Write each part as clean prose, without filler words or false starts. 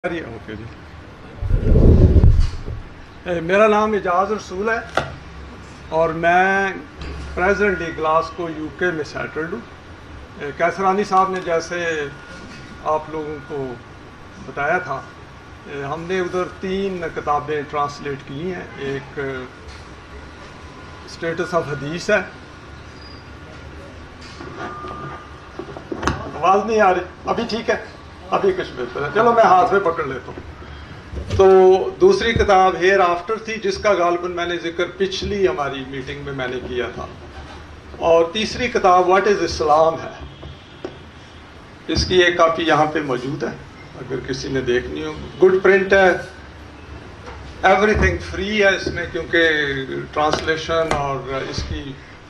Okay جی، میرا نام اعجاز رسول ہے اور میں پریزنٹلی گلاسگو یو کے میں سیٹلڈ ہوں۔ کیسرانی صاحب نے جیسے آپ لوگوں کو بتایا تھا، ہم نے ادھر 3 کتابیں ٹرانسلیٹ کی ہیں۔ ایک اسٹیٹس آف حدیث ہے، آواز نہیں آ رہی ابھی؟ ٹھیک ہے، ابھی کچھ بہتر ہے، چلو میں ہاتھ میں پکڑ لیتا ہوں۔ تو دوسری کتاب ہیئر آفٹر تھی، جس کا غالباً میں نے ذکر پچھلی ہماری میٹنگ میں نے کیا تھا، اور تیسری کتاب واٹ از اسلام ہے۔ اس کی ایک کاپی یہاں پہ موجود ہے اگر کسی نے دیکھنی ہو۔ گڈ پرنٹ ہے، ایوری تھنگ فری ہے اس میں، کیونکہ ٹرانسلیشن اور اس کی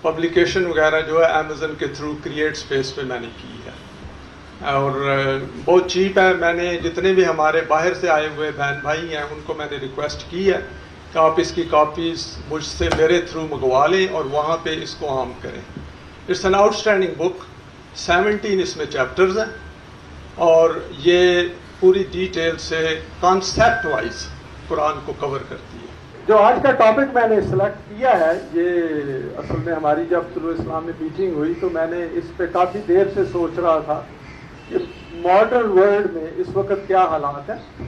پبلیکیشن وغیرہ جو ہے امیزن کے تھرو کریٹ اسپیس پہ میں نے کی ہے، اور بہت چیپ ہے۔ میں نے جتنے بھی ہمارے باہر سے آئے ہوئے بہن بھائی ہیں ان کو میں نے ریکویسٹ کی ہے کہ آپ اس کی کاپیز مجھ سے میرے تھرو منگوا لیں اور وہاں پہ اس کو عام کریں۔ اٹس این آؤٹ اسٹینڈنگ بک، 17 اس میں چیپٹرز ہیں، اور یہ پوری ڈیٹیل سے کانسیپٹ وائز قرآن کو کور کرتی ہے۔ جو آج کا ٹاپک میں نے سلیکٹ کیا ہے، یہ اصل میں ہماری جب طلوع اسلام میں میٹنگ ہوئی تو میں نے اس پہ کافی دیر سے سوچ رہا تھا کہ ماڈرن ورلڈ میں اس وقت کیا حالات ہیں،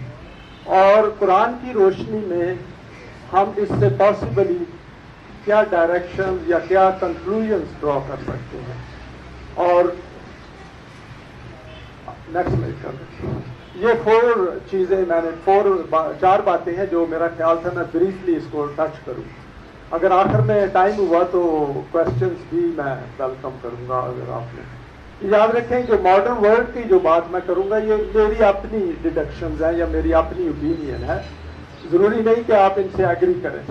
اور قرآن کی روشنی میں ہم اس سے پاسبلی کیا ڈائریکشن یا کیا کنکلوژنس ڈرا کر سکتے ہیں۔ اور نیکسٹ سلائیڈ کر دیں۔ یہ 4 چیزیں میں نے 4 باتیں ہیں جو میرا خیال تھا میں بریفلی اس کو ٹچ کروں۔ اگر آخر میں ٹائم ہوا تو کوشچنس بھی میں ویلکم کروں گا۔ اگر آپ نے یاد رکھیں جو ماڈرن ورلڈ کی جو بات میں کروں گا یہ میری اپنی ڈیڈکشنز ہیں یا میری اپنی اوپینین ہے، ضروری نہیں کہ آپ ان سے ایگری کریں،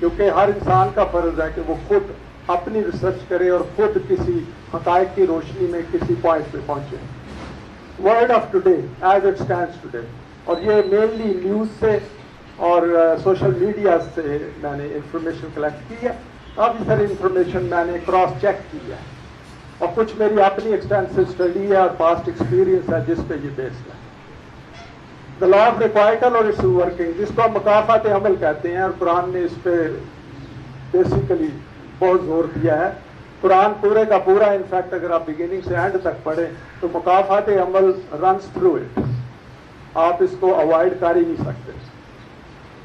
کیونکہ ہر انسان کا فرض ہے کہ وہ خود اپنی ریسرچ کرے اور خود کسی حقائق کی روشنی میں کسی پوائنٹ پہ پہنچے۔ World of today as it stands today, اور یہ مینلی نیوز سے اور سوشل میڈیا سے میں نے انفارمیشن کلیکٹ کی ہے۔ کافی ساری انفارمیشن میں نے کراس چیک کی ہے، اور کچھ میری اپنی ایکسٹینسو اسٹڈی ہے اور پاسٹ ایکسپیرینس ہے جس پہ یہ بیسڈ ہے۔ دا لا آف ریکوائٹل اور اٹس ورکنگ، جس کو ہم مکافات عمل کہتے ہیں، اور قرآن نے اس پہ بیسیکلی بہت زور دیا ہے۔ قرآن پورے کا پورا، انفیکٹ اگر آپ بگننگ سے اینڈ تک پڑھیں تو مکافات عمل رنس تھرو اٹ، آپ اس کو اوائڈ کر ہی نہیں سکتے۔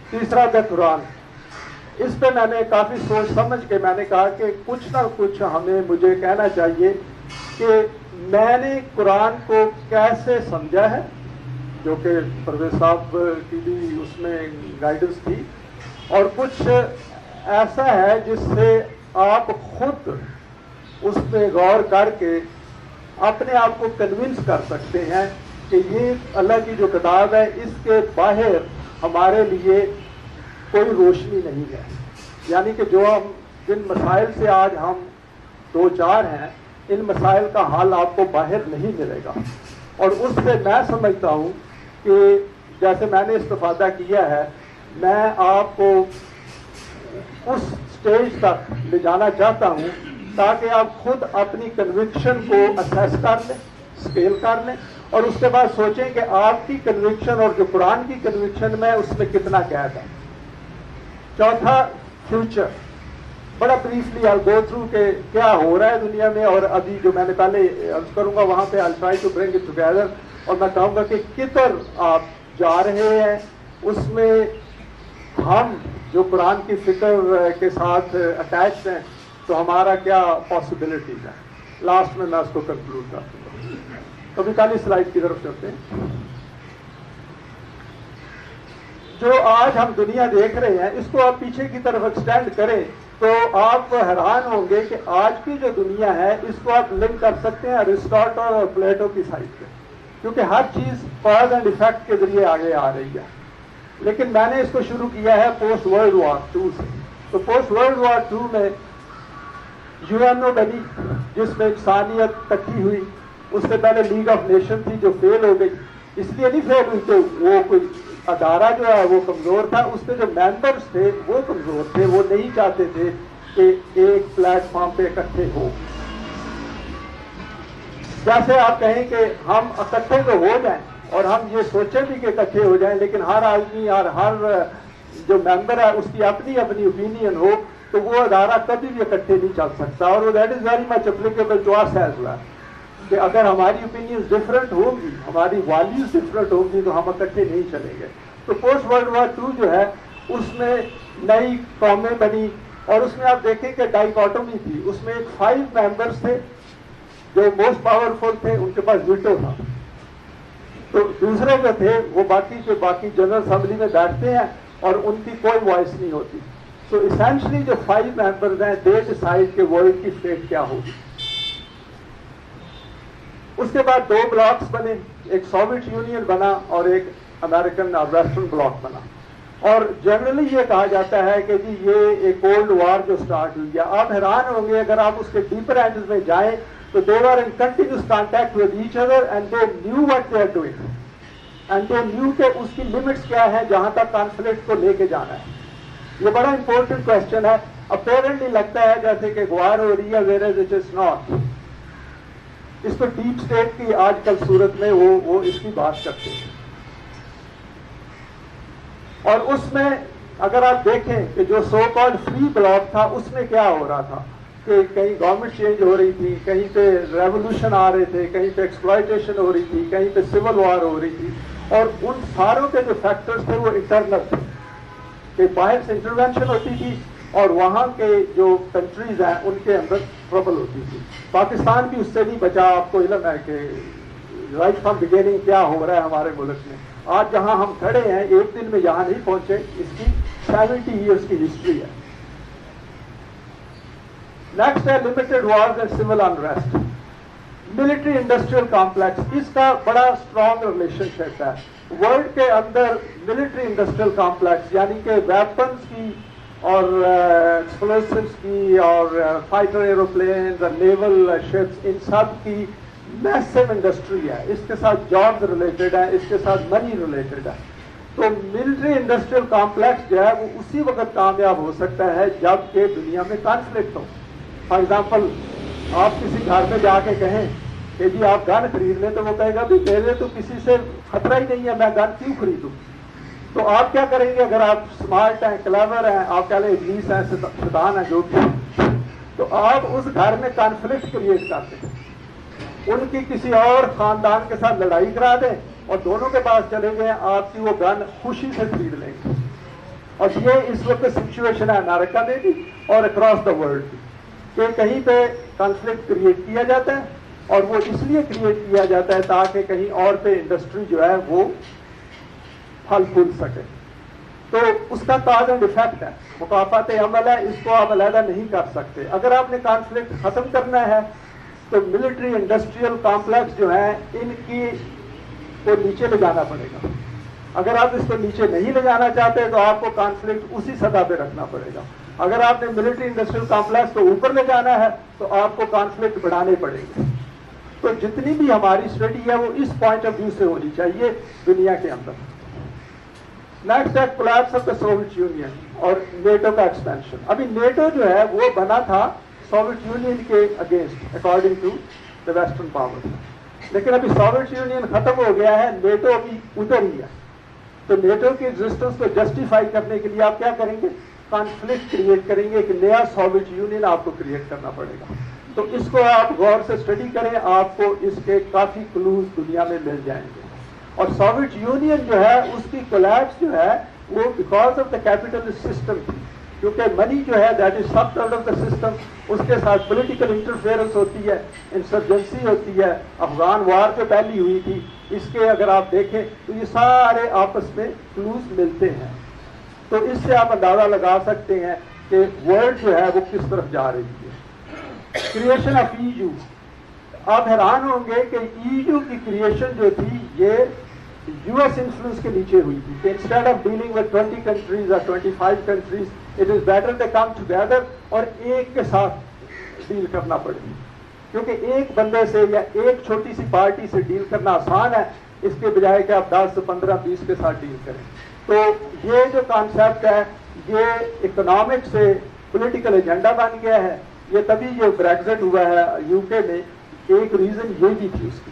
تیسرا دا قرآن، اس پہ میں نے کافی سوچ سمجھ کے میں نے کہا کہ کچھ نہ کچھ مجھے کہنا چاہیے کہ میں نے قرآن کو کیسے سمجھا ہے، جو کہ پرویز صاحب کی بھی اس میں گائیڈنس تھی، اور کچھ ایسا ہے جس سے آپ خود اس پہ غور کر کے اپنے آپ کو کنونس کر سکتے ہیں کہ یہ اللہ کی جو کتاب ہے اس کے باہر ہمارے لیے کوئی روشنی نہیں ہے۔ یعنی کہ جو ہم جن مسائل سے آج ہم 2-4 ہیں، ان مسائل کا حل آپ کو باہر نہیں ملے گا، اور اس سے میں سمجھتا ہوں کہ جیسے میں نے استفادہ کیا ہے، میں آپ کو اس سٹیج تک لے جانا چاہتا ہوں تاکہ آپ خود اپنی کنوکشن کو اسیس کر لیں، اسکیل کر لیں، اور اس کے بعد سوچیں کہ آپ کی کنوکشن اور جو قرآن کی کنوکشن میں اس میں کتنا قید ہے۔ چوتھا فیوچر، بڑا بریفلی آئی گو تھرو کہ کیا ہو رہا ہے دنیا میں، اور ابھی جو میں نے پہلے عرض کروں گا وہاں پہ I try to bring it together, اور میں کہوں گا کہ کدھر آپ جا رہے ہیں، اس میں ہم جو قرآن کی فکر کے ساتھ اٹیچڈ ہیں تو ہمارا کیا پاسبلٹیز ہیں۔ لاسٹ میں اس کو کنکلوڈ کر دوں گا۔ کبھی کالی سلائڈ کی طرف چلتے ہیں۔ جو آج ہم دنیا دیکھ رہے ہیں اس کو آپ پیچھے کی طرف ایکسٹینڈ کریں تو آپ حیران ہوں گے کہ آج کی جو دنیا ہے اس کو آپ لنک کر سکتے ہیں ارسطاٹل اور پلیٹو کی سائڈ پہ، کیونکہ ہر چیز کاز اینڈ ایفیکٹ کے ذریعے آگے آ رہی ہے۔ لیکن میں نے اس کو شروع کیا ہے پوسٹ ورلڈ وار 2 سے۔ تو پوسٹ ورلڈ وار 2 میں UNO بنی جس میں انسانیت اکٹھی ہوئی، اس سے پہلے لیگ آف نیشن تھی جو فیل ہو گئی۔ اس لیے نہیں فیل ہوئی کہ وہ کوئی ادارہ جو ہے وہ کمزور تھا، اس کے جو ممبرس تھے وہ کمزور تھے، وہ نہیں چاہتے تھے کہ ایک پلیٹ فارم پہ اکٹھے ہو۔ جیسے آپ کہیں کہ ہم اکٹھے تو ہو جائیں، اور ہم یہ سوچیں بھی کہ اکٹھے ہو جائیں، لیکن ہر آدمی اور ہر جو ممبر ہے اس کی اپنی اپنی اوپینین ہو تو وہ ادارہ کبھی بھی اکٹھے نہیں چل سکتا. اور that is very much applicable to us as well کہ اگر ہماری اوپینینز ڈفرینٹ ہوں گی، ہماری ویلیوز ڈفرینٹ ہوں گی تو ہم اکٹھے نہیں چلیں گے. تو پوسٹ ورلڈ وار 2 جو ہے اس میں نئی قومیں بنی، اور اس میں آپ دیکھیں کہ ڈائیکاٹومی تھی. اس میں 5 ممبرس تھے جو موسٹ پاورفل تھے، ان کے پاس ویٹو تھا. تو دوسرے جو تھے وہ باقی جنرل اسمبلی میں بیٹھتے ہیں اور ان کی کوئی وائس نہیں ہوتی. تو اسینشلی جو 5 ممبرز ہیں دے ڈیسائیڈ کہ ورلڈ کی فیٹ کیا ہوگی. اس کے بعد 2 بلاکس بنے، ایک سوویت یونین بنا اور ایک امریکن اور ویسٹرن بلاک بنا. اور جنرلی یہ کہا جاتا ہے کہ جی یہ ایک کولڈ وار جو سٹارٹ ہوئی ہے. آپ حیران ہوں گے اگر آپ اس کے ڈیپر اینڈز میں جائیں تو they were in continuous contact with each other and they knew what they are doing and they knew کہ اس کی لمٹس کیا ہے جہاں تک کانفلکٹ کو لے کے جانا ہے. یہ بڑا امپورٹنٹ کوشچن ہے. اپیرنٹلی لگتا ہے جیسے کہ وار ہو رہی ہے whereas it is not. اس کو ڈیپ اسٹیٹ کی آج کل صورت میں وہ اس کی بات کرتے ہیں. اور اس میں اگر آپ دیکھیں کہ جو سو کالڈ فری بلاک تھا اس میں کیا ہو رہا تھا کہ کہیں گورنمنٹ چینج ہو رہی تھی، کہیں پہ ریولوشن آ رہے تھے، کہیں پہ ایکسپلائٹیشن ہو رہی تھی، کہیں پہ سول وار ہو رہی تھی. اور ان ساروں کے جو فیکٹرز تھے وہ انٹرنل تھے کہ باہر سے انٹروینشن ہوتی تھی اور وہاں کے جو کنٹریز ہیں ان کے اندر ٹربل ہوتی تھی. پاکستان بھی اس سے نہیں بچا. آپ کو علم ہے کہ رائٹ فرام بگیننگ کیا ہو رہا ہے ہمارے ملک میں. آج جہاں ہم کھڑے ہیں ایک دن میں یہاں نہیں پہنچے، اس کی 70 ایئرس کی ہسٹری ہے. نیکسٹ ہے limited wars and civil unrest. Military industrial complex, اس کا بڑا اسٹرانگ ریلیشن شپ ہے. ورلڈ کے اندر ملٹری انڈسٹریل کمپلیکس یعنی کہ ویپنس کی اور ایکسپلوسیوز کی اور فائٹر ایروپلینز اور نیول شپس، ان سب کی میسو انڈسٹری ہے. اس کے ساتھ جابز ریلیٹڈ ہے، اس کے ساتھ منی ریلیٹڈ ہے. تو ملٹری انڈسٹریل کمپلیکس جو ہے وہ اسی وقت کامیاب ہو سکتا ہے جب کہ دنیا میں کانفلکٹ ہو. فار ایگزامپل آپ کسی گھر میں جا کے کہیں کہ جی آپ گن خرید لیں تو وہ کہے گا بھی میرے تو کسی سے خطرہ ہی نہیں ہے، میں گن کیوں خریدوں. تو آپ کیا کریں گے اگر آپ اسمارٹ ہیں، کلیور ہیں، آپ کہہ لیں ابلیس ہیں، شیطان ہیں، جو بھی، تو آپ اس گھر میں کانفلکٹ کریٹ کرتے ہیں. ان کی کسی اور خاندان کے ساتھ لڑائی کرا دیں اور دونوں کے پاس چلے گئے، آپ کی وہ گن خوشی سے خرید لیں گے. اور یہ اس وقت سچویشن ہے امریکہ میں بھی اور اکراس دا ورلڈ بھی کہ کہیں پہ کانفلکٹ کریٹ کیا جاتا ہے اور وہ اس لیے کریٹ کیا جاتا ہے تاکہ کہیں اور پہ انڈسٹری جو ہے وہ پھل پھول سکے. تو اس کا کاز اینڈ ایفیکٹ ہے، مکافات عمل ہے، اس کو آپ علیحدہ نہیں کر سکتے. اگر آپ نے کانفلکٹ ختم کرنا ہے تو ملٹری انڈسٹریل کمپلیکس جو ہیں ان کی کو نیچے لے جانا پڑے گا. اگر آپ اس کو نیچے نہیں لے جانا چاہتے تو آپ کو کانفلکٹ اسی سطح پہ رکھنا پڑے گا. اگر آپ نے ملٹری انڈسٹریل کمپلیکس کو اوپر لے جانا ہے تو آپ کو کانفلکٹ بڑھانے پڑے گا. تو جتنی بھی ہماری اسٹڈی ہے وہ اس پوائنٹ آف ویو سے ہونی چاہیے دنیا کے اندر. نیکسٹ ہے collapse of the Soviet Union اور نیٹو کا ایکسپینشن. ابھی نیٹو جو ہے وہ بنا تھا سوویت یونین کے against according to the western power, لیکن ابھی سوویت یونین ختم ہو گیا ہے، نیٹو ابھی ادھر ہی ہے. تو نیٹو کی ایگزسٹنس کو جسٹیفائی کرنے کے لیے آپ کیا کریں گے؟ کانفلکٹ کریٹ کریں گے، ایک نیا سوویت یونین آپ کو کریٹ کرنا پڑے گا. تو اس کو آپ غور سے اسٹڈی کریں، آپ کو اس کے کافی کلوز دنیا میں مل جائیں گے. اور سوویت یونین جو ہے اس کی کولیپس جو ہے وہ because of the capitalist system تھی، کیونکہ منی جو ہے that is sucked out of the system. اس کے ساتھ پولیٹیکل انٹرفیئرنس ہوتی ہے، انسرجنسی ہوتی ہے. افغان وار جو پہلی ہوئی تھی اس کے اگر آپ دیکھیں تو یہ سارے آپس میں کلوز ملتے ہیں. تو اس سے آپ اندازہ لگا سکتے ہیں کہ ورلڈ جو ہے وہ کس طرف جا رہی ہے. کریشن آف ای یو، آپ حیران ہوں گے کہ ای یو کی کریشن جو تھی یہ یو ایس انفلوئنس کے نیچے ہوئی تھی کہ instead of dealing with 20 countries اور 25 countries it is better they come together اور ایک کے ساتھ ڈیل کرنا پڑے گی، کیونکہ ایک بندے سے یا ایک چھوٹی سی پارٹی سے ڈیل کرنا آسان ہے اس کے بجائے کہ آپ 10 سے 15 20 کے ساتھ ڈیل کریں. تو یہ جو کانسیپٹ ہے یہ اکنامک سے پولیٹیکل ایجنڈا بن گیا ہے. یہ تبھی جو بریگزٹ ہوا ہے یو کے میں ایک ریزن یہ بھی تھی اس کی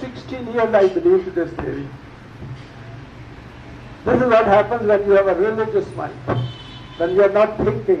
16 years I believed this theory. This is what happens when you have a religious mind, when you are not thinking.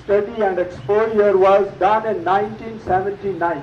study and exposure was done in 1979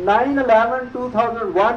9/11 2001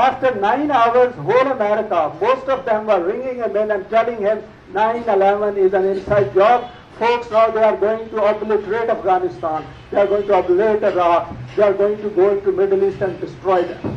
After 9 hours, whole America, most of them were ringing him in and telling him 9/11 is an inside job. Folks, now they are going to obliterate Afghanistan. They are going to obliterate Iraq. They are going to go into Middle East and destroy them.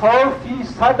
100%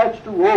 H2O,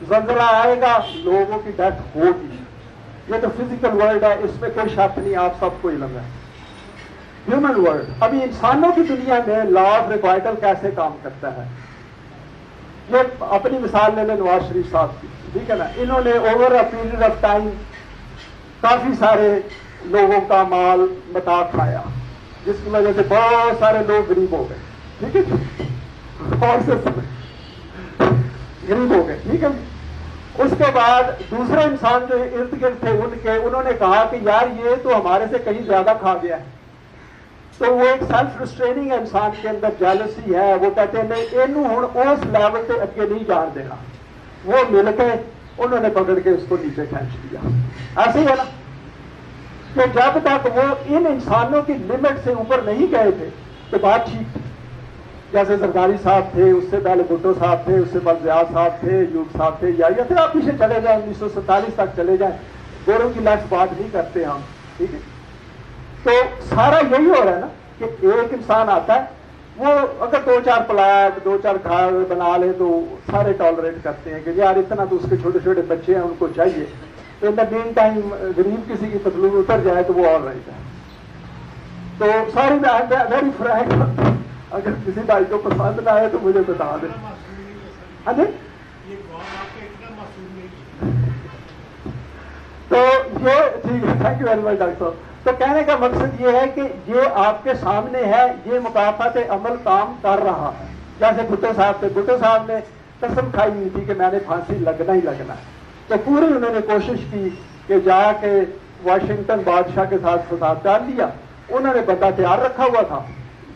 زلزلہ آئے گا, لوگوں کی death ہوگی. یہ تو physical world ہے, اس میں کوئی شک نہیں, آپ سب کو علم ہے. ہیومن ورلڈ, ابھی انسانوں کی دنیا میں لا آف ریکوائٹل کیسے کام کرتا ہے. یہ اپنی مثال لے لیں نواز شریف صاحب کی, ٹھیک ہے نا. انہوں نے over a period of time کافی سارے لوگوں کا مال متا کھایا, جس کی وجہ سے بہت سارے لوگ غریب ہو گئے, ٹھیک ہے, اور سے غریب ہو گئے, ٹھیک ہے. اس کے بعد دوسرے انسان جو ارد گرد تھے ان کے, انہوں نے کہا کہ یار یہ تو ہمارے سے کہیں زیادہ کھا گیا ہے. تو وہ ایک سیلف ریسٹریننگ انسان کے اندر جیلسی ہے, وہ کہتے ہیں نہیں اینو ہوں اس لیول سے اگے نہیں جان دینا. وہ مل کے انہوں نے پکڑ کے اس کو نیچے کھینچ دیا. ایسے ہی ہے نا کہ جب تک وہ ان انسانوں کی لمٹ سے اوپر نہیں گئے تھے تو بات ٹھیک تھی. جیسے زرداری صاحب تھے, اس سے پہلے بھٹو صاحب تھے, اس سے پہلے زیاد صاحب تھے, ایوب صاحب تھے, یا پھر آپ پیچھے چلے جائیں 1947 تک چلے جائیں, گوروں کی لیکس بات نہیں کرتے ہم, ٹھیک ہے. تو سارا یہی ہو رہا ہے نا کہ ایک انسان آتا ہے, وہ اگر 2-4 پلاٹ 2-4 گھر بنا لے تو سارے ٹالریٹ کرتے ہیں کہ یار اتنا تو اس کے چھوٹے چھوٹے بچے ہیں ان کو چاہیے. تو ان دا مین ٹائم غریب کسی کی پتلون اتر جائے تو وہ آل رائٹ ہے. تو سوری ویری فرینک, اگر کسی بھائی کو پسند نہ آئے تو مجھے بتا دیں. ہاں جی, تو یہ ٹھیک ہے, thank you very much doctor صاحب. تو کہنے کا مقصد یہ ہے کہ یہ آپ کے سامنے ہے, یہ مکافات عمل کام کر رہا ہے. جیسے بھٹو صاحب تھے, بھٹو صاحب نے قسم کھائی ہوئی تھی کہ میں نے پھانسی لگنا ہی لگنا ہے. تو پوری انہوں نے کوشش کی کہ جا کے واشنگٹن بادشاہ کے ساتھ فساد ڈال لیا. انہوں نے بندہ تیار رکھا ہوا تھا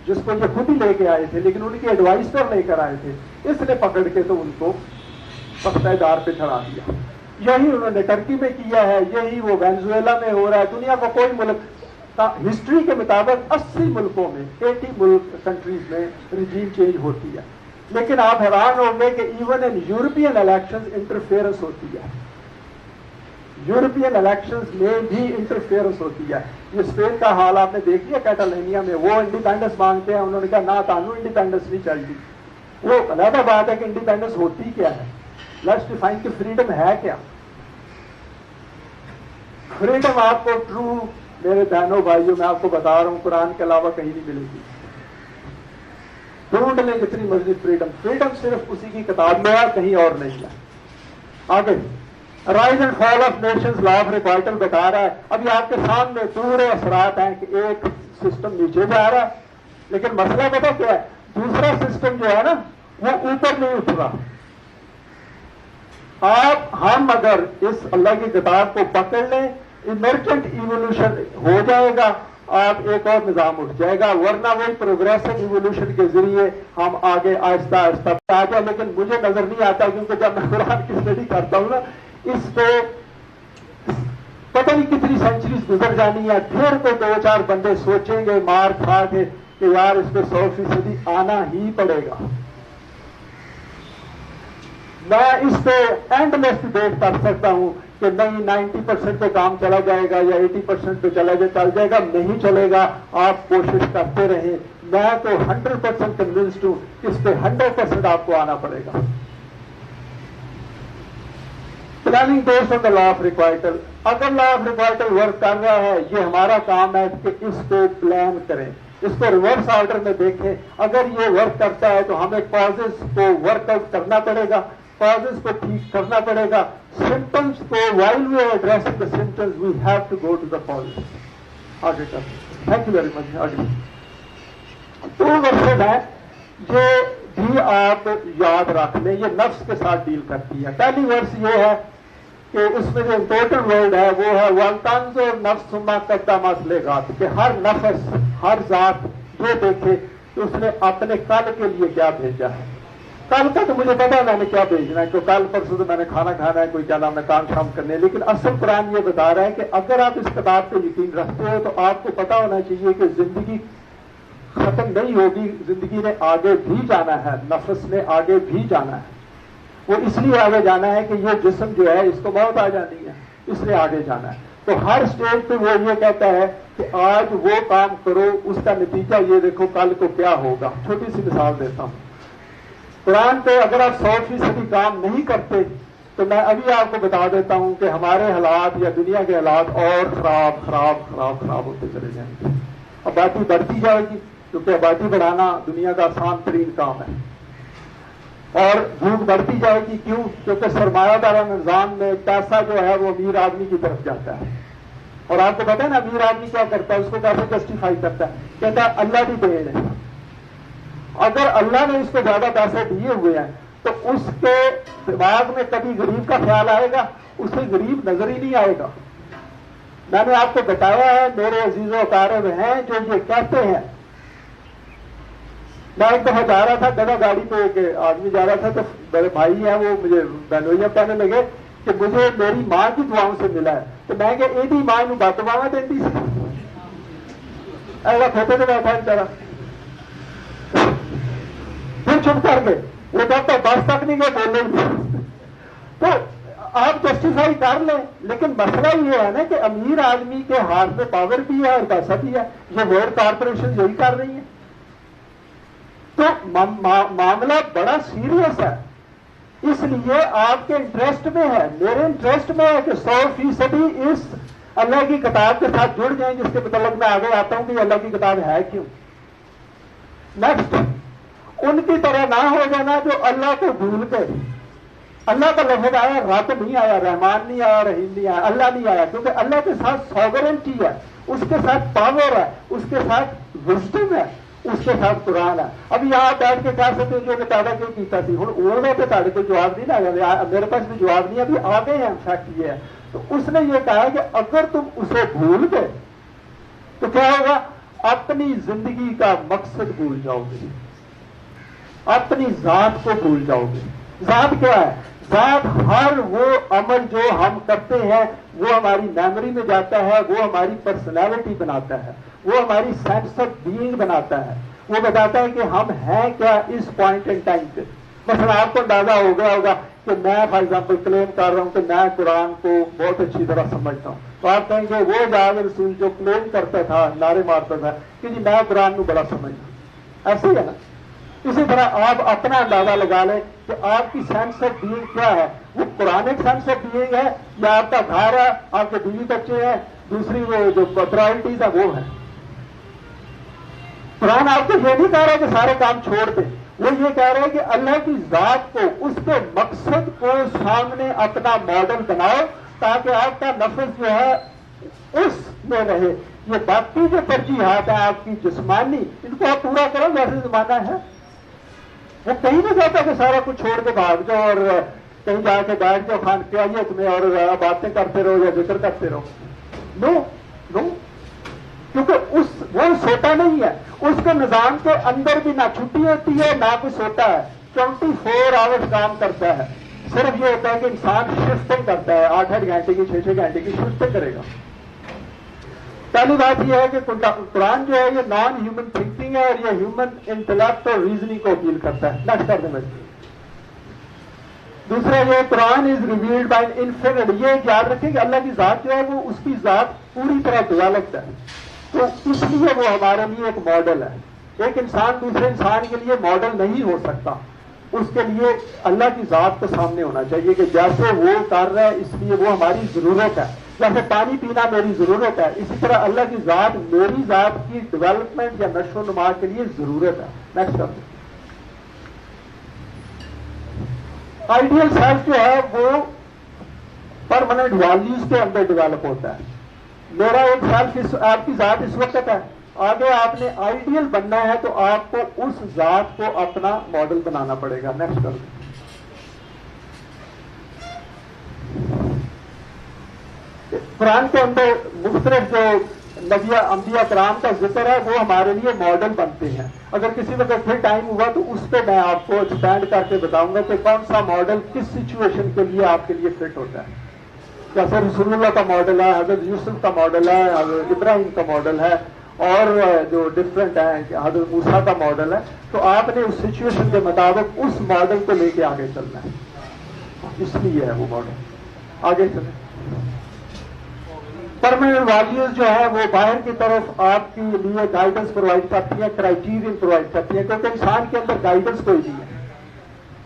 جس کو یہ خود ہی لے کے آئے تھے, لیکن ان کی ایڈوائس پر لے کر آئے تھے. اس نے پکڑ کے تو ان کو پختہ دار پہ چڑھا دیا. یہی انہوں نے ٹرکی میں کیا ہے, یہی وہ وینزویلا میں ہو رہا ہے. دنیا کا کوئی ملک ہسٹری کے مطابق 80 ملکوں میں 80 ملک کنٹریز میں رجیم چینج ہوتی ہے, لیکن آپ حیران ہوں گے کہ even in European elections interference ہوتی ہے. یورپین الیکشنز میں بھی انٹرفیئرنس ہوتی ہے. یہ اسپین کا حال آپ نے دیکھ لیا کیٹالینیا میں, وہ انڈیپینڈنس مانگتے ہیں, انہوں نے کہا نہ تانوں انڈیپینڈنس نہیں چاہیے. وہ علیحدہ بات ہے کہ انڈیپینڈنس ہوتی کیا ہے. لیٹس ڈیفائن کہ فریڈم ہے کیا. فریڈم آپ کو ٹرو میرے بہنوں بھائیوں میں آپ کو بتا رہا ہوں قرآن کے علاوہ کہیں نہیں ملے گی. ڈھونڈ لیں جتنی مرضی فریڈم, فریڈم صرف اسی کی کتاب میں ہے, کہیں اور نہیں ہے. آگے rise and fall of nations law of requital بتا رہا ہے. ابھی آپ کے سامنے پورے اثرات ہیں کہ ایک سسٹم نیچے جا رہا ہے, لیکن مسئلہ پتہ کیا ہے, دوسرا سسٹم جو ہے نا وہ اوپر نہیں اٹھ رہا. ہم اگر اس اللہ کی کتاب کو پکڑ لیں, ایمرجنٹ ایوولوشن ہو جائے گا, آپ ایک اور نظام اٹھ جائے گا. ورنہ وہی پروگریسو ایوولوشن کے ذریعے ہم آگے آہستہ آہستہ آ جائیں. لیکن مجھے نظر نہیں آتا, کیونکہ جب میں قرآن کی اسٹڈی کرتا ہوں نا, اس پہ پتہ نہیں کتنی سینچریز گزر جانی ہے, پھر تو 2-4 بندے سوچیں گے مار کھا کے کہ یار اس پہ 100% آنا ہی پڑے گا. میں اس پہ اینڈ لیس ڈیٹ کر سکتا ہوں کہ نہیں 90% پہ کام چلا جائے گا یا 80% پہ چل جائے گا. نہیں چلے گا, آپ کوشش کرتے رہیں. میں تو 100% کنوینسڈ ہوں کہ اس پہ 100% آپ کو آنا پڑے گا. Planning based on the law of requital. اگر لا آف ریکوائٹل ورک کر رہا ہے, یہ ہمارا کام ہے کہ اس کو پلان کریں, اس کو ریورس آرڈر میں دیکھیں. اگر یہ ورک کرتا ہے تو ہمیں کازز کو ورک آؤٹ کرنا پڑے گا, کازز کو ٹھیک کرنا پڑے گا. سمپٹمس کو while we are addressing the symptoms we have to go to the causes. آگے کر, تھینک یو ویری مچ. آگے 2 ورسز ہیں, یہ بھی آپ یاد رکھ لیں, یہ نفس کے ساتھ ڈیل کرتی ہے. پہلی ورس یہ ہے کہ اس میں جو امپورٹنٹ ورڈ ہے وہ ہے والتنظر نفس ما قدمت لغد, کہ ہر نفس ہر ذات یہ دیکھے کہ اس نے اپنے کل کے لیے کیا بھیجا ہے. کل کا تو مجھے پتا ہے میں نے کیا بھیجنا ہے, کہ کل پرسوں تو میں نے کھانا کھانا ہے, کوئی کیا نام ہے کام شام کرنے. لیکن اصل قرآن یہ بتا رہا ہے کہ اگر آپ اس کتاب پہ یقین رکھتے ہو تو آپ کو پتا ہونا چاہیے کہ زندگی ختم نہیں ہوگی, زندگی نے آگے بھی جانا ہے, نفس نے آگے بھی جانا ہے. وہ اس لیے آگے جانا ہے کہ یہ جسم جو ہے اس کو موت آ جانی ہے, اس لیے آگے جانا ہے. تو ہر سٹیج پہ وہ یہ کہتا ہے کہ آج وہ کام کرو, اس کا نتیجہ یہ دیکھو کل کو کیا ہوگا. چھوٹی سی مثال دیتا ہوں. قرآن پہ اگر آپ 100% کام نہیں کرتے تو میں ابھی آپ کو بتا دیتا ہوں کہ ہمارے حالات یا دنیا کے حالات اور خراب خراب خراب خراب ہوتے چلے جائیں گے. آبادی بڑھتی جائے گی کیونکہ آبادی بڑھانا دنیا کا آسان ترین کام ہے. اور بھوک بڑھتی جائے گی. کیوں؟ کیونکہ سرمایہ دارہ نظام میں پیسہ جو ہے وہ امیر آدمی کی طرف جاتا ہے. اور آپ کو پتا ہے نا امیر آدمی کیا کرتا ہے؟ اس کو کیسے جسٹیفائی کرتا ہے؟ کہتا ہے اللہ کی دین ہے. اگر اللہ نے اس کو زیادہ پیسے دیے ہوئے ہیں تو اس کے دماغ میں کبھی غریب کا خیال آئے گا؟ اسے غریب نظر ہی نہیں آئے گا. میں نے آپ کو بتایا ہے میرے عزیز و اقارب ہیں جو یہ کہتے ہیں. میں ایک دفعہ جا رہا تھا گدا گاڑی پہ ایک آدمی جا رہا تھا تو میرے بھائی ہیں وہ مجھے بہنوئیاں کہنے لگے کہ مجھے میری ماں کی دعاؤں سے ملا ہے. تو میں کہ یہ ماں نو بات ماں دینی سی ایسا کھوتے تو بیٹھا بیچارا. پھر چپ کر گئے. وہ کہتا بس تک نہیں گئے بولنے میں. تو آپ جسٹیفائی کر لیں لیکن مسئلہ یہ ہے نا کہ امیر آدمی کے ہاتھ میں پاور بھی ہے اور پیسہ بھی ہے. یہ ورلڈ کارپوریشن یہی کر رہی ہے. تو معاملہ بڑا سیریس ہے. اس لیے آپ کے انٹرسٹ میں ہے, میرے انٹرسٹ میں ہے کہ 100% اس اللہ کی کتاب کے ساتھ جڑ جائیں, جس کے متعلق میں آگے آتا ہوں کہ اللہ کی کتاب ہے کیوں. نیکسٹ, ان کی طرح نہ ہو جانا جو اللہ کو بھول کے, اللہ کا لفظ آیا رب نہیں آیا, رحمان نہیں آیا, رحیم نہیں آیا, اللہ نہیں آیا, کیونکہ اللہ کے ساتھ سوورنٹی ہے, اس کے ساتھ پاور ہے, اس کے ساتھ وزڈم ہے, اس کے ساتھ قرآن ہے. ابھی یہاں بیٹھ کے کہہ سکتے جو کہ پیدا کیوں کیتا سی, ہوں اوڑنے پہ تاڑے کو جواب نہیں آیا, میرے پاس بھی جواب نہیں, ابھی آگے ہیں. فیکٹ یہ ہے تو اس نے یہ کہا کہ اگر تم اسے بھول گئے تو کیا ہوگا؟ اپنی زندگی کا مقصد بھول جاؤ گے, اپنی ذات کو بھول جاؤ گے. ذات کیا ہے؟ ذات ہر وہ عمل جو ہم کرتے ہیں وہ ہماری میموری میں جاتا ہے, وہ ہماری پرسنالٹی بناتا ہے, وہ ہماری سینس آف بینگ بناتا ہے, وہ بتاتا ہے کہ ہم ہیں کیا اس پوائنٹ ان ٹائم پہ. مثلا آپ کو اندازہ ہو گیا ہوگا کہ میں فار ایگزامپل کلیم کر رہا ہوں کہ میں قرآن کو بہت اچھی طرح سمجھتا ہوں, تو آپ کہیں گے وہ جاگ رسول جو کلیم کرتا تھا, نعرے مارتا تھا کہ جی میں قرآن کو بڑا سمجھتا. ایسے ہی ہے نا. اسی طرح آپ اپنا اندازہ لگا لیں کہ آپ کی سینس آف بینگ کیا ہے. وہ قرآنک سینس آف بینگ ہے یا آپ کا گھر ہے, آپ کے بیوی بچے ہیں, دوسری وہ جو پرائرٹیز ہے وہ ہے. قرآن آپ کو یہ نہیں کہہ رہا کہ سارے کام چھوڑ دیں, وہ یہ کہہ رہے ہیں کہ اللہ کی ذات کو, اس کے مقصد کو سامنے اپنا ماڈل بناؤ تاکہ آپ کا نفس جو ہے اس میں رہے. یہ باقی جو ترجیحات ہیں آپ کی جسمانی, ان کو آپ پورا کرو جیسے زمانہ ہے. وہ کہیں نہیں کہتا کہ سارا کچھ چھوڑ کے بھاگ جاؤ اور کہیں جا کے بیٹھ جاؤ خان کے آئیے تمہیں اور باتیں کرتے رہو یا ذکر کرتے رہو. نو نو, کیونکہ وہ سوتا نہیں ہے. اس کے نظام کے اندر بھی نہ چھٹی ہوتی ہے نہ کوئی سوتا ہے, 24 آورس کام کرتا ہے. صرف یہ ہوتا ہے کہ انسان شفٹنگ کرتا ہے, 8-8 گھنٹے کی 6-6 گھنٹے کی شفٹنگ کرے گا. پہلی بات یہ ہے کہ قرآن جو ہے یہ نان ہیومن تھنکنگ ہے اور یہ ہیومن انٹلیکٹ اور ریزننگ کو اپیل کرتا ہے. نیکسٹ کر دیں. دوسرا یہ قرآن از ریویلڈ بائی انفینٹ. یہ یاد رکھیں کہ اللہ کی ذات جو ہے وہ اس کی ذات پوری طرح ڈیولپڈ ہے, تو اس لیے وہ ہمارے لیے ایک ماڈل ہے. ایک انسان دوسرے انسان کے لیے ماڈل نہیں ہو سکتا, اس کے لیے اللہ کی ذات کو سامنے ہونا چاہیے کہ جیسے وہ کر رہا ہے اس لیے وہ ہماری ضرورت ہے. جیسے پانی پینا میری ضرورت ہے, اسی طرح اللہ کی ذات میری ذات کی ڈیولپمنٹ یا نشو و نما کے لیے ضرورت ہے. نیکسٹ کر دیں. آئیڈیل سیلف جو ہے وہ پرماننٹ ویلیوز کے اندر ڈیولپ ہوتا ہے. میرا ایک سیلف آپ کی ذات اس وقت ہے, آگے آپ نے آئیڈیل بننا ہے تو آپ کو اس ذات کو اپنا ماڈل بنانا پڑے گا. نیکسٹ کر دیں. قرآن کے اندر مختلف جو نبی انبیاء کرام کا ذکر ہے وہ ہمارے لیے ماڈل بنتے ہیں. اگر کسی وقت پھر ٹائم ہوا تو اس پہ میں آپ کو ایکسپینڈ کر کے بتاؤں گا کہ کون سا ماڈل کس سچویشن کے لیے آپ کے لیے فٹ ہوتا ہے. جیسے رسول اللہ کا ماڈل ہے, حضرت یوسف کا ماڈل ہے, حضرت ابراہیم کا ماڈل ہے, اور جو ڈفرینٹ ہے حضرت موسیٰ کا ماڈل ہے. تو آپ نے اس سچویشن کے مطابق اس ماڈل کو لے کے آگے چلنا ہے, اس لیے ہے وہ ماڈل. آگے چلیں. پرماننٹ ویلیوز جو ہے وہ باہر کی طرف آپ کے لیے گائیڈنس پرووائڈ کرتی ہیں, کرائیٹیرین پرووائڈ کرتی ہیں, کیونکہ انسان کے اندر گائیڈنس کوئی نہیں ہے.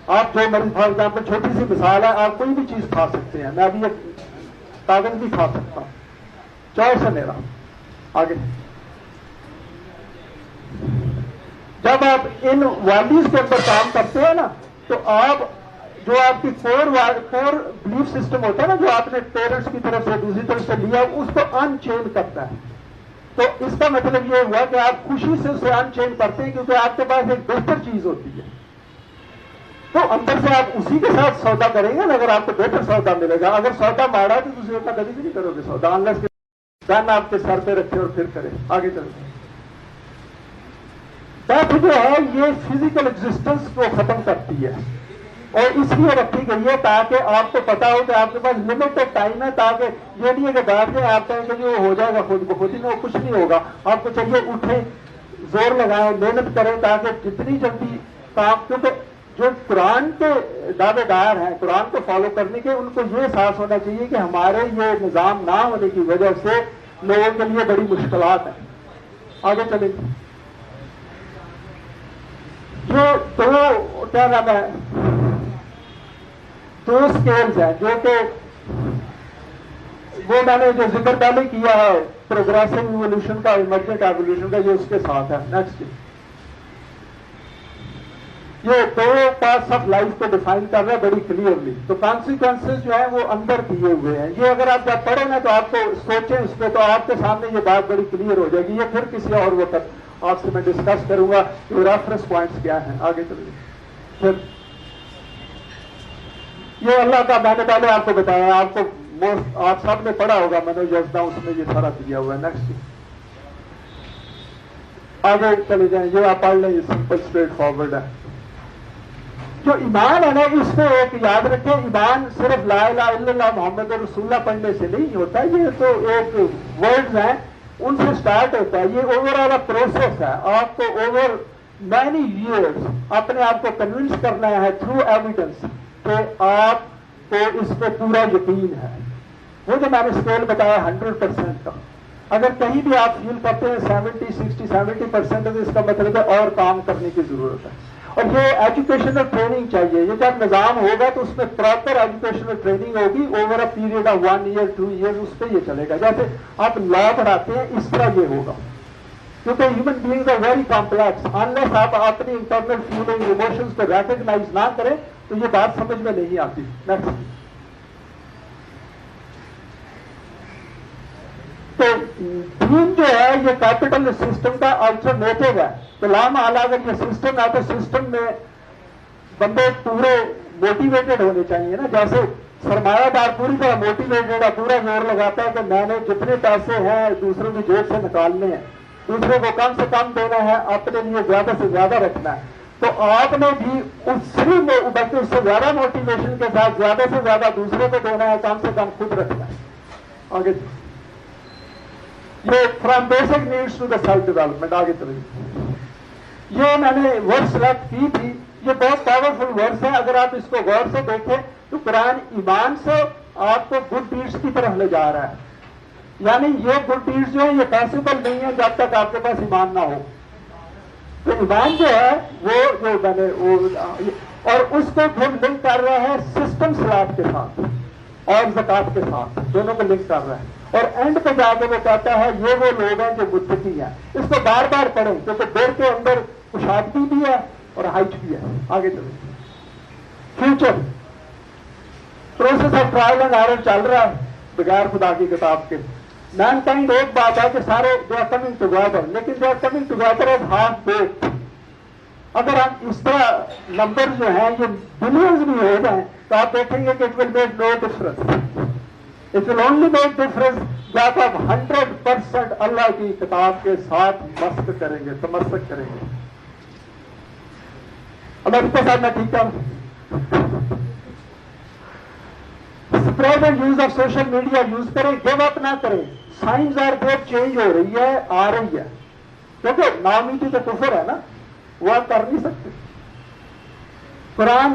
آپ جو مریض فار ایگزامپل چھوٹی سی مثال ہے, آپ کوئی بھی چیز کھا سکتے ہیں. میں ابھی ایک کاغذ بھی کھا سکتا ہوں, چوائس ہے میرا. آگے جب آپ ان ویلیوز کے اندر کام کرتے ہیں نا, تو آپ جو آپ کی کور بلیف سسٹم ہوتا ہے نا, جو آپ نے پیرنٹس کی طرف سے دوسری طرف سے لیا, اس کو ان چین کرتا ہے. تو اس کا مطلب یہ ہوا کہ آپ خوشی سے اسے ان چین کرتے ہیں, کیونکہ آپ کے پاس ایک بہتر چیز ہوتی ہے. تو اندر سے آپ اسی کے ساتھ سودا کریں گے نا, اگر آپ کو بہتر سودا ملے گا. اگر سودا ماڑا تو دوسرے کا کبھی بھی نہیں کرو گے سودا, انلیس کے گن آپ کے سر پہ رکھے اور پھر کریں. آگے چلیں. ڈیتھ جو ہے یہ فزیکل ایگزسٹنس کو ختم کرتی ہے, اور اس لیے رکھی گئی ہے تاکہ آپ کو پتا ہو کہ آپ کے پاس لمٹ آف ٹائم ہے, تاکہ یہ نہیں ہے کہ بیٹھ جائیں آپ کہیں کہ وہ ہو جائے گا خود بخود ہی, میں کچھ نہیں ہوگا. آپ کو چاہیے اٹھیں, زور لگائیں, محنت کریں, تاکہ جتنی جلدی کام, کیونکہ جو قرآن کے دعوے دار ہیں, قرآن کو فالو کرنے کے, ان کو یہ احساس ہونا چاہیے کہ ہمارے یہ نظام نہ ہونے کی وجہ سے لوگوں کے لیے بڑی مشکلات ہیں. آگے چلیں. جو دو کیا نام ہے, دو اسکیلز ہیں جو کہ وہ میں نے جو ذکر پہلے کیا ہے, پروگریسو ایوولوشن کا, ایمرجنٹ ایوولوشن کا, یہ اس کے ساتھ ہے. نیکسٹ, یہ دو پارٹس آف لائف کو ڈیفائن کر رہا ہے بڑی کلیئرلی. تو کانسیکوینسز جو ہیں وہ اندر دیے ہوئے ہیں. یہ اگر آپ جب پڑھیں نا تو آپ کو سوچیں اس پہ, تو آپ کے سامنے یہ بات بڑی کلیئر ہو جائے گی. یہ پھر کسی اور وقت آپ سے میں ڈسکس کروں گا کہ ریفرنس پوائنٹس کیا ہیں. آگے چلیے. پھر یہ اللہ کا, میں نے پہلے آپ کو بتایا, آپ کو آپ سب نے پڑھا ہوگا, میں نے جذبہ اس میں یہ سارا دیا ہوا ہے. نیکسٹ, آگے چلے جائیں. یہ آپ پڑھ لیں, یہ سمپل اسٹریٹ فارورڈ ہے. جو ایمان ہے نا, اس کو ایک یاد رکھیں, ایمان صرف لا الہ الا اللہ محمد رسول اللہ پڑھنے سے نہیں ہوتا. یہ تو ایک ورڈز ہیں, ان سے سٹارٹ ہوتا ہے. یہ اوور آل پروسیس ہے. آپ کو اوور مینی ایئرز اپنے آپ کو کنونس کرنا ہے تھرو ایویڈنس کہ آپ کو اس پہ پورا یقین ہے. وہ جو میں نے اسکیل بتایا 100% کا, اگر کہیں بھی آپ فیل کرتے ہیں 70-60-70%, تو اس کا مطلب ہے اور کام کرنے کی ضرورت ہے. اور یہ ایجوکیشنل ٹریننگ چاہیے. یہ جب نظام ہوگا تو اس میں پراپر ایجوکیشنل ٹریننگ ہوگی over a period of 1 year 2 years, اس پہ یہ چلے گا. جیسے آپ لا پڑھاتے ہیں, اس طرح یہ ہوگا, کیونکہ human beings are very complex. Unless آپ اپنی انٹرنل فیلنگ ایموشنز کو ریکگنائز نہ کریں تو یہ بات سمجھ میں نہیں آتی. نیکسٹ, تو دین جو ہے یہ کیپٹل سسٹم کا الٹرنیٹو ہے. تو لامحالہ اگر یہ سسٹم ہے تو سسٹم میں بندے پورے موٹیویٹڈ ہونے چاہیے نا. جیسے سرمایہ دار پوری طرح موٹیویٹڈ ہے, پورا زور لگاتا ہے کہ میں نے جتنے پیسے ہیں دوسروں کی جیب سے نکالنے ہیں, دوسرے کو کم سے کم دینا ہے, اپنے لیے زیادہ سے زیادہ رکھنا ہے. تو آپ نے بھی بلکہ اس سے زیادہ موٹیویشن کے ساتھ زیادہ سے زیادہ دوسرے کو دینا ہے, کم سے کم خود رکھنا ہے. آگے یہ from basic needs to the self development. آگے چلیے. یہ میں نے ورڈ سلیکٹ کی تھی, یہ بہت پاورفل ورڈس ہے. اگر آپ اس کو غور سے دیکھیں تو قرآن ایمان سے آپ کو گڈ ڈیڈس کی طرف لے جا رہا ہے. یعنی یہ گڈ ڈیڈس جو ہے یہ پاسبل نہیں ہے جب تک آپ کے پاس ایمان نہ ہو. تو ایمان جو ہے وہ جو میں نے اور اس کو پھر لنک کر رہا ہے سسٹم صلاح کے ساتھ اور زکات کے ساتھ, دونوں کو لنک کر رہا ہے. اور اینڈ پہ جا کے وہ کہتا ہے یہ وہ لوگ ہیں جو متقی ہیں. اس کو بار بار پڑھیں کیونکہ دیر کے اندر کشادگی بھی ہے اور ہائٹ بھی ہے. آگے چلیں. Future process of trial and error چل رہا ہے بغیر خدا کی کتاب کے. مین کائنڈ ایک بات ہے کہ سارے دے آر کمنگ ٹوگیدر, لیکن they are coming together as half baked. اگر ہم اس طرح نمبر جو ہیں یہ بلینز بھی ہو جائیں تو آپ دیکھیں گے کہ it will make no difference. It will only make difference جب آپ 100% اللہ کی کتاب کے ساتھ مست کریں گے, تمسک کریں گے. اللہ کے ساتھ میں ٹھیک ہے. Spread and use of social media use کریں, گیو اپ نہ کریں. سائنس اور بہت چینج ہو رہی ہے, آ رہی ہے, کیونکہ ناامیدی تو کفر ہے نا, وہ آپ کر نہیں سکتے. قرآن